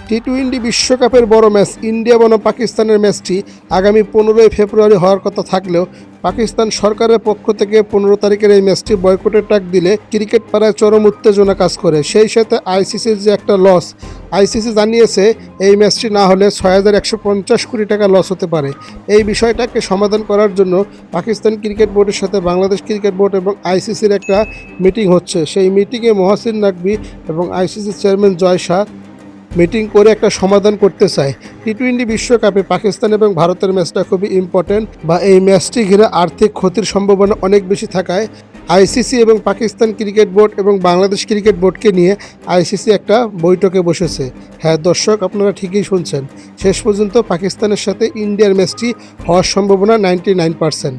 টি-20 বিশ্বকাপের বড় match India বনাম পাকিস্তানের ম্যাচটি আগামী 15ই ফেব্রুয়ারি হওয়ার কথা থাকলেও পাকিস্তান সরকারের পক্ষ থেকে 15 তারিখের এই ম্যাচটি বয়কটের ডাক দিলে ক্রিকেট পাড়ায় চরম উত্তেজনা কাজ করে। সেই সাথে আইসিসির যে একটা লস, আইসিসি জানিয়েছে এই ম্যাচটি না হলে 6,150 কোটি টাকা লস হতে পারে। এই বিষয়টাকে সমাধান করার জন্য পাকিস্তান ক্রিকেট বোর্ডের সাথে বাংলাদেশ ক্রিকেট বোর্ড এবং আইসিসির একটা মিটিং হচ্ছে। সেই মিটিংয়ে মহসিন নাকভি এবং আইসিসির চেয়ারম্যান জয় শাহ মিটিং করে একটা সমাধান করতে চায়। টি-20 বিশ্বকাপে পাকিস্তান এবং ভারতের ম্যাচটা খুবই ইম্পর্টেন্ট, বা এই ম্যাচটি ঘিরে আর্থিক ক্ষতির সম্ভাবনা অনেক বেশি থাকায় আইসিসি এবং পাকিস্তান ক্রিকেট বোর্ড এবং বাংলাদেশ ক্রিকেট বোর্ডকে নিয়ে আইসিসি একটা বৈঠকে বসেছে। হ্যাঁ দর্শক, আপনারা ঠিকই শুনছেন, শেষ পর্যন্ত পাকিস্তানের সাথে ইন্ডিয়ার ম্যাচটি হওয়ার সম্ভাবনা 99%।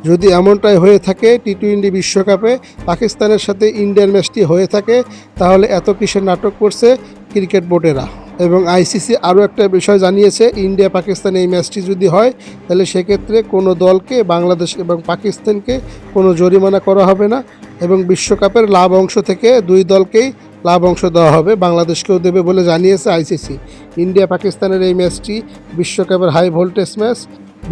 যদি এমনটাই হয়ে থাকে, টি-20 বিশ্বকাপে পাকিস্তানের সাথে ইন্ডিয়ার ম্যাচটি হয়ে থাকে, তাহলে এত কিসের নাটক করছে ক্রিকেট বোর্ডেরা। এবং আইসিসি আরও একটা বিষয় জানিয়েছে, ইন্ডিয়া পাকিস্তান এই ম্যাচটি যদি হয় তাহলে সেক্ষেত্রে কোনো দলকে, বাংলাদেশ এবং পাকিস্তানকে কোনো জরিমানা করা হবে না, এবং বিশ্বকাপের লাভ অংশ থেকে দুই দলকেই লাভ অংশ দেওয়া হবে, বাংলাদেশকেও দেবে বলে জানিয়েছে আইসিসি। ইন্ডিয়া পাকিস্তানের এই ম্যাচটি বিশ্বকাপের হাই ভোল্টেজ ম্যাচ।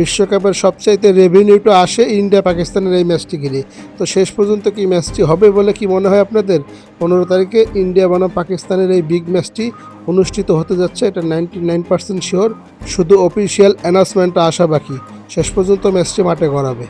বিশ্বকাপের সবচাইতে রেভিনিউটা আসে ইন্ডিয়া পাকিস্তানের এই ম্যাচটি ঘিরে। তো শেষ পর্যন্ত কি ম্যাচটি হবে বলে কি মনে হয় আপনাদের? 15 তারিখে ইন্ডিয়া বনাম পাকিস্তানের এই বিগ ম্যাচটি অনুষ্ঠিত হতে যাচ্ছে, এটা 99% শিওর। শুধু অফিসিয়াল অ্যানাউন্সমেন্টটা আসা বাকি। শেষ পর্যন্ত ম্যাচটি মাঠে গড়াবে।